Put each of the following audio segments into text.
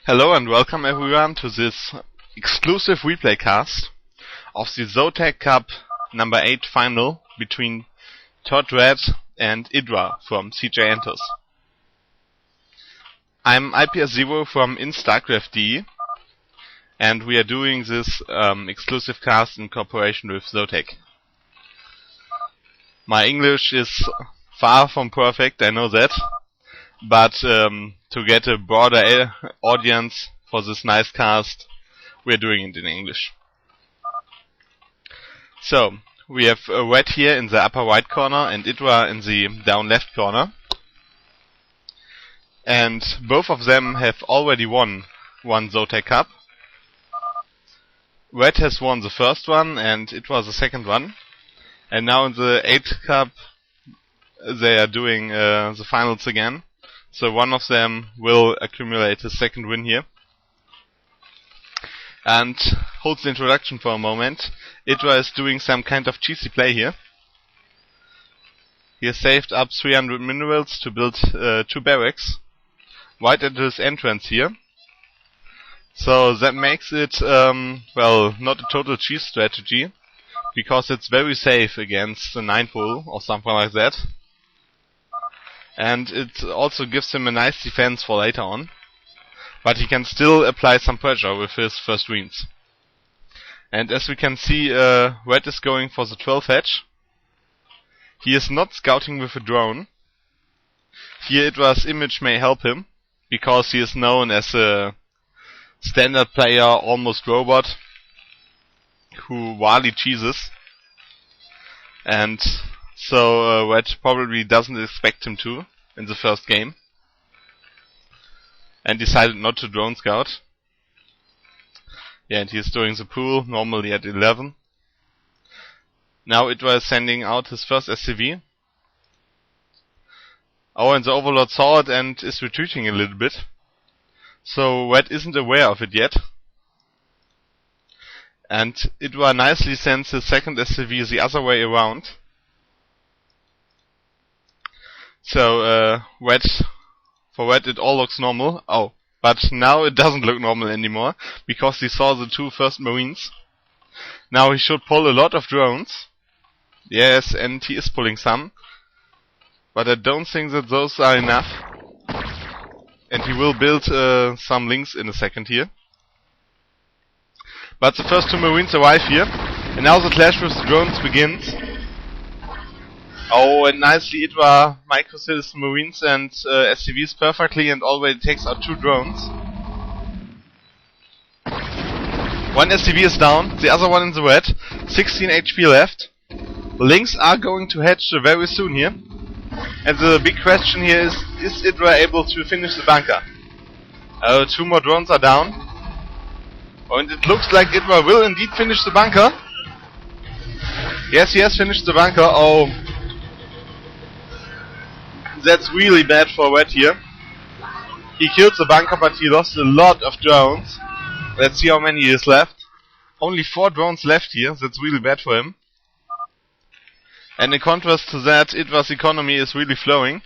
Hello and welcome everyone to this exclusive replay cast of the Zotac Cup number 8 final between Todd Red and Idra from CJ Entos. I'm IPS.ZeRo from StarCraft.de and we are doing this exclusive cast in cooperation with Zotac. My English is far from perfect, I know that, but to get a broader audience for this nice cast, we're doing it in English. So, we have Red here in the upper right corner and Idra in the down left corner. And both of them have already won one Zotac Cup. Red has won the first one and Idra the second one. And now in the 8th Cup they are doing the finals again. So one of them will accumulate his second win here. And hold the introduction for a moment. Idra is doing some kind of cheesy play here. He has saved up 300 minerals to build 2 barracks right at his entrance here. So that makes it, well, not a total cheese strategy, because it's very safe against the 9 pull or something like that. And it also gives him a nice defense for later on. But he can still apply some pressure with his first greens. And as we can see, Red is going for the 12 hedge. He is not scouting with a drone. Here Idra's image may help him, because he is known as a standard player, almost robot, who wildly cheeses. And so Red probably doesn't expect him to in the first game. And decided not to drone scout. Yeah, and he's doing the pool, normally at 11. Now Idra is sending out his first SCV. Oh, and the Overlord saw it and is retreating a little bit. So Red isn't aware of it yet. And Idra nicely sends his second SCV the other way around. So, for Red it all looks normal. Oh, but now it doesn't look normal anymore, because he saw the 2 first Marines. Now he should pull a lot of drones. Yes, and he is pulling some. But I don't think that those are enough. And he will build some links in a second here. But the first 2 Marines arrive here. And now the clash with the drones begins. Oh, and nicely Idra microsills Marines and SCVs perfectly and already takes out 2 drones. 1 SCV is down, the other one in the red. 16 HP left. The links are going to hatch very soon here. And the big question here is Idra able to finish the bunker? 2 more drones are down. Oh, and it looks like Idra will indeed finish the bunker. Yes, he has finished the bunker. Oh, that's really bad for Red here. He killed the bunker, but he lost a lot of drones. Let's see how many is left. Only 4 drones left here. That's really bad for him. And in contrast to that, Idra's economy is really flowing.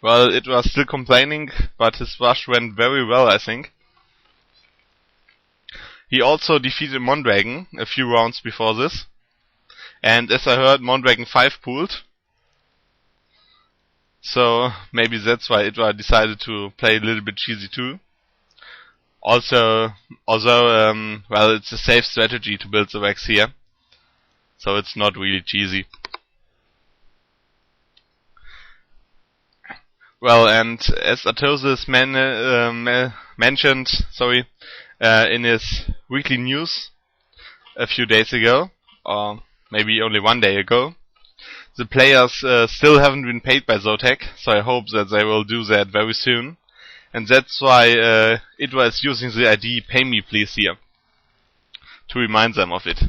Well, Idra's still complaining, but his rush went very well, I think. He also defeated Mondragon a few rounds before this. And as I heard, Mondragon 5 pulled. So maybe that's why Idra decided to play a little bit cheesy too. Also, although, well, it's a safe strategy to build the Rex here. So it's not really cheesy. Well, and as Artosis mentioned, in his weekly news a few days ago, or maybe only 1 day ago, the players still haven't been paid by Zotac, so I hope that they will do that very soon. And that's why Idra is using the ID "Pay me please" here, to remind them of it.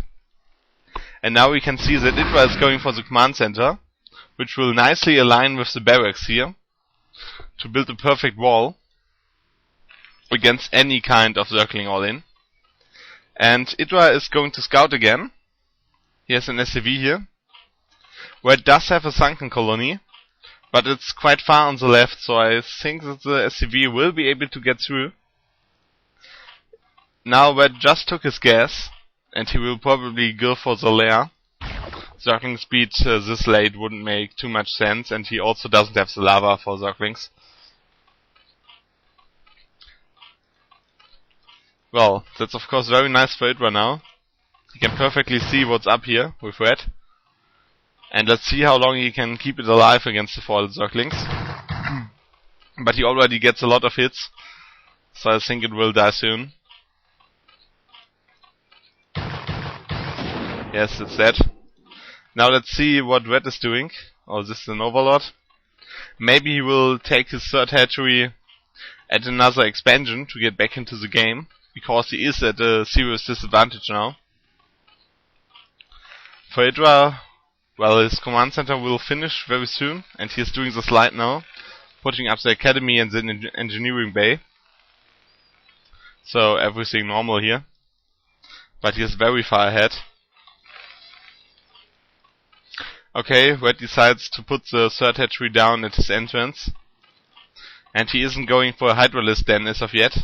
And now we can see that Idra is going for the command center, which will nicely align with the barracks here, to build a perfect wall against any kind of circling all-in. And Idra is going to scout again. He has an SCV here, where it does have a sunken colony, but it's quite far on the left, so I think that the SCV will be able to get through. Now Red just took his gas, and he will probably go for the lair. Zergling speed this late wouldn't make too much sense, and he also doesn't have the lava for Zerglings. Well, that's of course very nice for Idra now. He can perfectly see what's up here with Red. And let's see how long he can keep it alive against the foiled Zerglings. But he already gets a lot of hits, so I think it will die soon. Yes, it's dead. Now let's see what Red is doing. Oh, this is an Overlord. Maybe he will take his third hatchery at another expansion to get back into the game, because he is at a serious disadvantage now. For Idra, well, his command center will finish very soon, and he is doing the slide now, putting up the academy and the engineering bay. So everything normal here. But he is very far ahead. Okay, Red decides to put the third hatchery down at his entrance. And he isn't going for a Hydralisk then as of yet.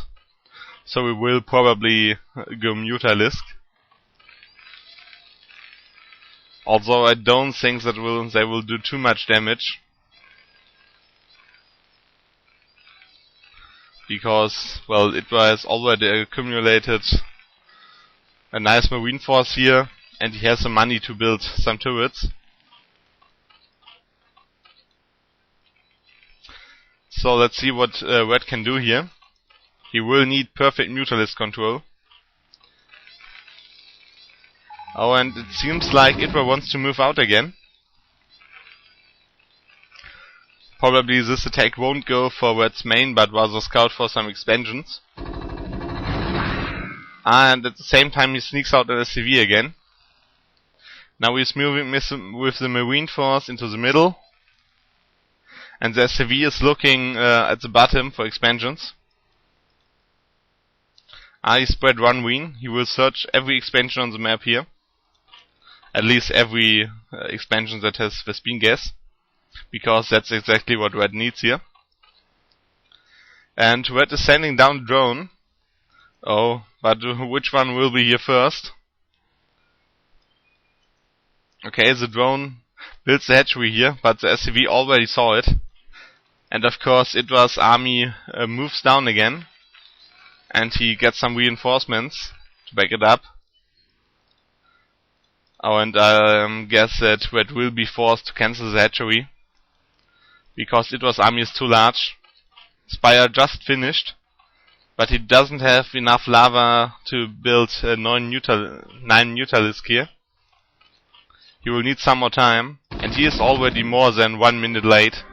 So we will probably go Mutalisk. Although I don't think that they will do too much damage. Because, well, it has already accumulated a nice marine force here, and he has the money to build some turrets. So let's see what Red can do here. He will need perfect Mutalisk control. Oh, and it seems like Idra wants to move out again. Probably this attack won't go for Red's main, but rather scout for some expansions. And at the same time he sneaks out an SCV again. Now he's moving with the marine force into the middle. And the SCV is looking at the bottom for expansions. He spread one wing. He will search every expansion on the map here. At least every expansion that has Vespene gas. Because that's exactly what Red needs here. And Red is sending down the drone. Oh, but which one will be here first? Okay, the drone builds the hatchery here, but the SCV already saw it. And of course Idra's army moves down again. And he gets some reinforcements to back it up. Oh, and I guess that Red will be forced to cancel the hatchery. Because Idra's army is too large. Spire just finished. But he doesn't have enough lava to build 9 Mutalisk here. He will need some more time. And he is already more than 1 minute late.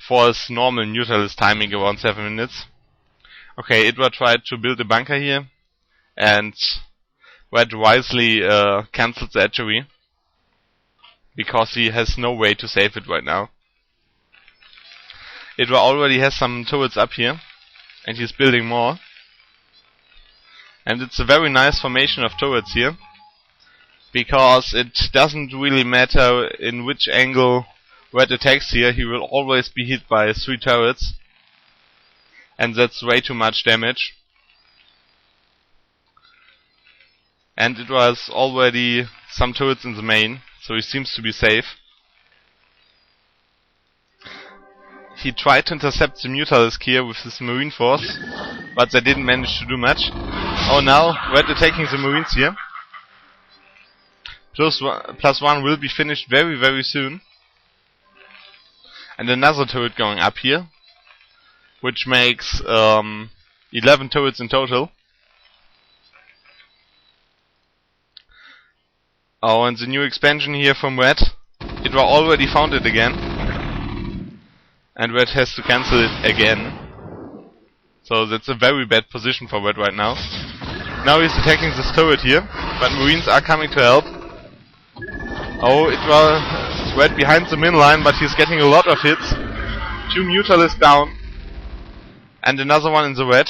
For his normal Mutalisk timing around 7 minutes. Okay, Idra tried to build a bunker here. And Red wisely cancelled the hatchery. Because he has no way to save it right now. Idra already has some turrets up here. And he's building more. And it's a very nice formation of turrets here. Because it doesn't really matter in which angle Red attacks here. He will always be hit by 3 turrets. And that's way too much damage. And it was already some turrets in the main. So he seems to be safe. He tried to intercept the Mutalisk here with his marine force, but they didn't manage to do much. Oh, now Red attacking the marines here. +1 will be finished very, very soon. And another turret going up here, which makes 11 turrets in total. Oh, and the new expansion here from Red. Idra already found it again. And Red has to cancel it again. So that's a very bad position for Red right now. Now he's attacking this turret here, but Marines are coming to help. Oh, Idra is right behind the min line, but he's getting a lot of hits. 2 Mutalisk down. And another one in the red.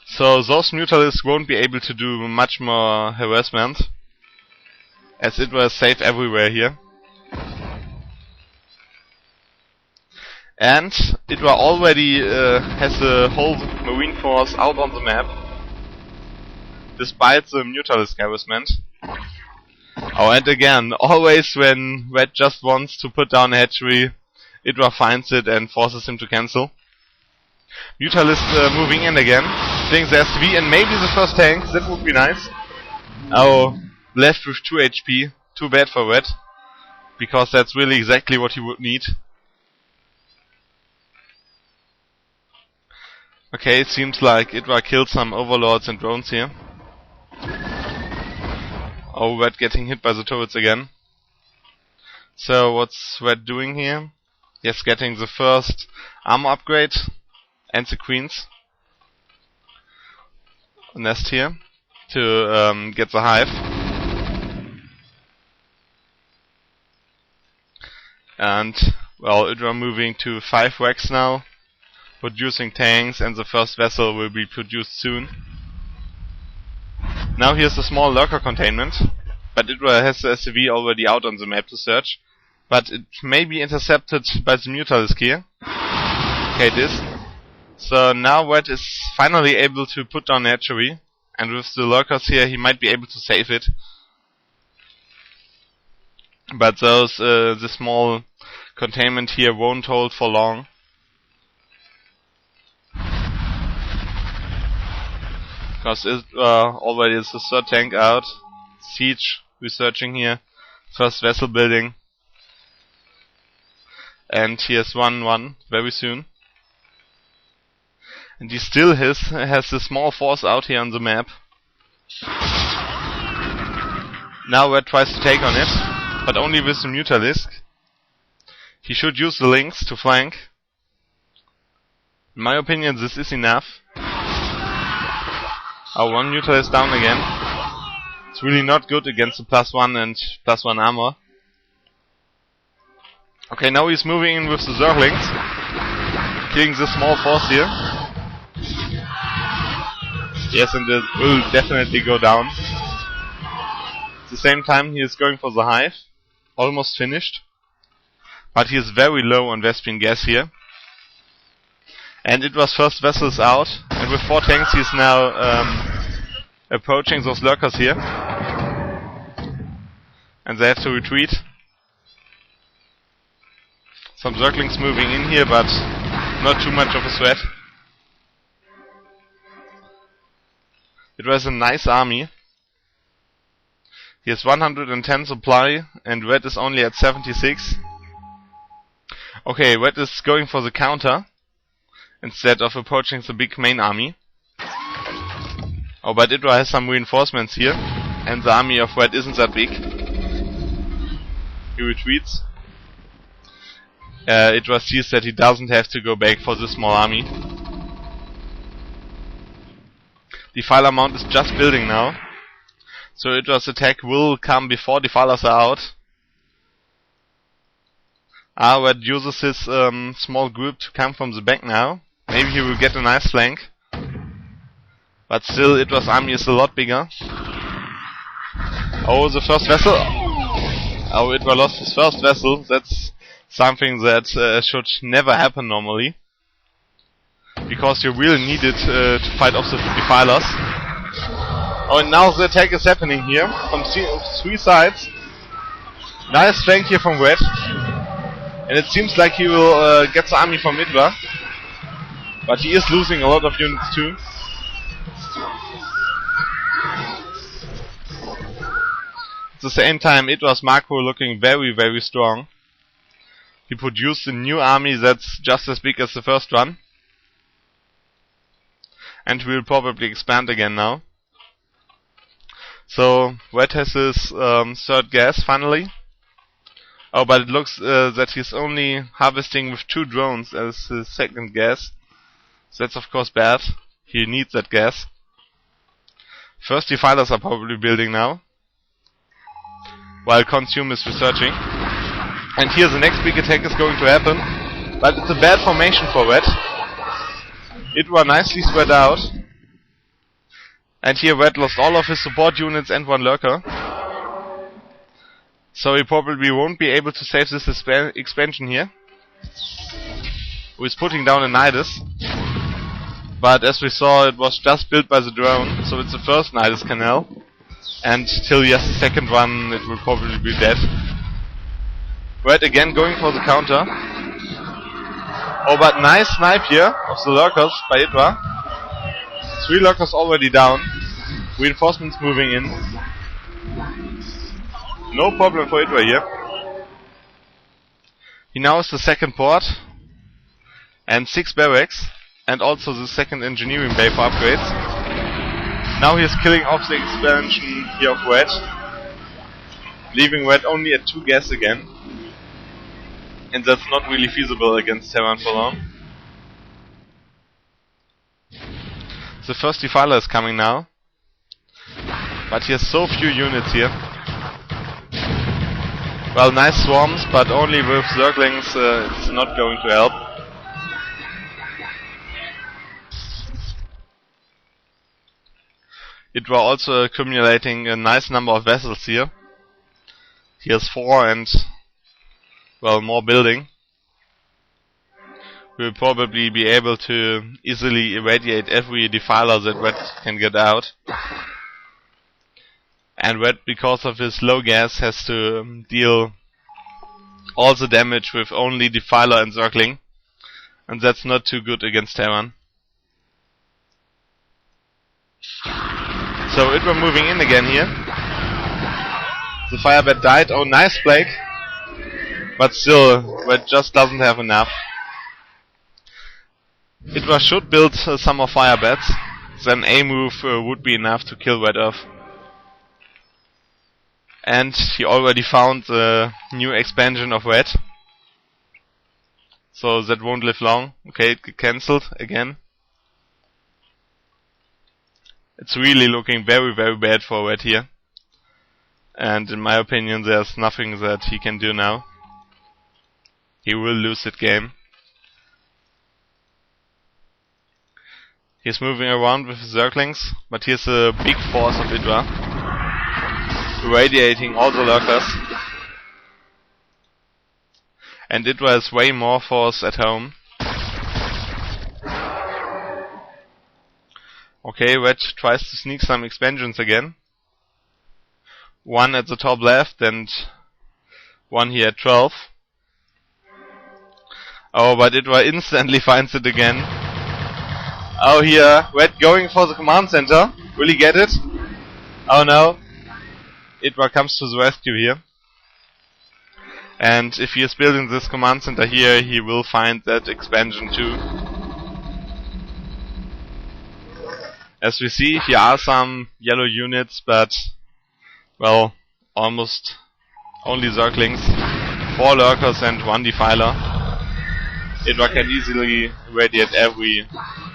So those Mutalisk won't be able to do much more harassment. As Idra is safe everywhere here. And Idra already has the whole Marine Force out on the map, despite the Mutualist harassment. Oh, and again, always when Red just wants to put down a hatchery, Idra finds it and forces him to cancel. Mutualist moving in again, playing the SV and maybe the first tank, that would be nice. Oh, left with 2 HP, too bad for Red, because that's really exactly what he would need. Okay, it seems like Idra killed some overlords and drones here. Oh, Red getting hit by the turrets again. So what's Red doing here? Yes, getting the first armor upgrade and the queens. Nest here to get the hive. And, well, Idra moving to 5 racks now, producing tanks, and the first vessel will be produced soon. Now here's a small lurker containment, but Idra has the SCV already out on the map to search, but it may be intercepted by the Mutalisk here. Okay, it is. So now Red is finally able to put down hatchery, and with the lurkers here he might be able to save it. But those, the small containment here won't hold for long. Because it already is the third tank out. Siege researching here. First vessel building. And here's 1-1 very soon. And he still has a small force out here on the map. Now Red tries to take on it, but only with the Mutalisk. He should use the links to flank. In my opinion, this is enough. Oh, one Mutalist down again. It's really not good against the +1 and +1 armor. Okay, now he's moving in with the Zerglings, killing this small force here. Yes, and it will definitely go down. At the same time, he is going for the hive. Almost finished. But he is very low on Vespene gas here. And it was first vessels out. And with 4 tanks, he is now approaching those lurkers here. And they have to retreat. Some Zerglings moving in here, but not too much of a threat. It was a nice army. He has 110 supply, and Red is only at 76. Okay, Red is going for the counter, instead of approaching the big main army. Oh, but Idra has some reinforcements here, and the army of Red isn't that big. He retreats. Idra sees that he doesn't have to go back for this small army. Defiler mount is just building now. So Idra's attack will come before defilers are out. Red uses his small group to come from the back now. Maybe he will get a nice flank. But still, Idra's army is a lot bigger. Oh, the first vessel. Oh, Idra lost his first vessel. That's something that should never happen normally. Because you really need it to fight off the defilers. Oh, and now the attack is happening here from 3 sides. Nice flank here from Red. And it seems like he will get the army from Idra. But he is losing a lot of units too. At the same time, Idra's macro looking very, very strong. He produced a new army that's just as big as the first one. And will probably expand again now. So, Red has his third gas finally. Oh, but it looks that he's only harvesting with 2 drones as his second gas. So that's of course bad. He needs that gas. First defilers are probably building now, while Consume is researching. And here the next big attack is going to happen. But it's a bad formation for Red. Idra nicely spread out. And here Red lost all of his support units and 1 lurker. So he probably won't be able to save this expansion here. who is putting down a Nidus. But as we saw, it was just built by the drone, so it's the first Nidus canal. And till he has the second one, it will probably be dead. Red again going for the counter. Oh, but nice snipe here of the lurkers by Idra. 3 lurkers already down. Reinforcements moving in. No problem for Idra here. He now has the second port. And 6 barracks. And also the second engineering bay for upgrades. Now he is killing off the expansion here of Red. Leaving Red only at 2 gas again. And that's not really feasible against Terran for long. The first defiler is coming now. But he has so few units here. Well, nice swarms, but only with Zerglings it's not going to help. It was also accumulating a nice number of vessels here. He has 4 and, well, more building. We'll probably be able to easily irradiate every defiler that Red can get out. And Red, because of his low gas, has to deal all the damage with only defiler and Zergling. And that's not too good against Terran. So it were moving in again here. The firebed died. Oh, nice Blake. But still, Red just doesn't have enough. Idra should build some more firebeds. Then A move would be enough to kill Red off. And he already found the new expansion of Red. So that won't live long. Okay, it get cancelled again. It's really looking very, very bad for Red here. And in my opinion, there's nothing that he can do now. He will lose that game. He's moving around with his Zerglings, but here's a big force of Idra, irradiating all the lurkers. And Idra has way more force at home. Okay, Red tries to sneak some expansions again. 1 at the top left and 1 here at 12. Oh, but Idra instantly finds it again. Oh, here, Red going for the command center. Will he get it? Oh no. Idra comes to the rescue here. And if he is building this command center here, he will find that expansion too. As we see, here are some yellow units, but, well, almost only Zerglings, 4 lurkers and 1 defiler. Idra can easily irradiate every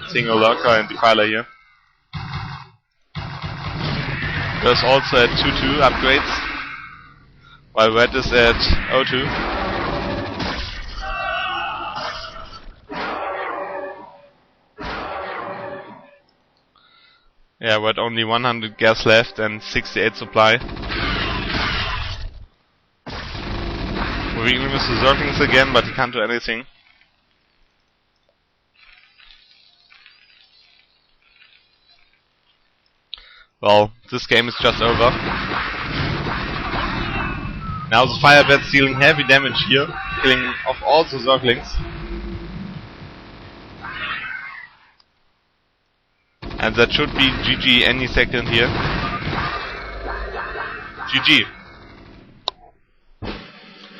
single lurker and defiler here. There's also at 2-2 upgrades, while Red is at 0-2. Yeah, Red only 100 gas left and 68 supply. Moving in with the Zerglings again, but he can't do anything. Well, this game is just over. Now the firebed's dealing heavy damage here, killing off all the Zerglings. And that should be GG any second here. GG.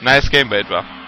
Nice game by Idra.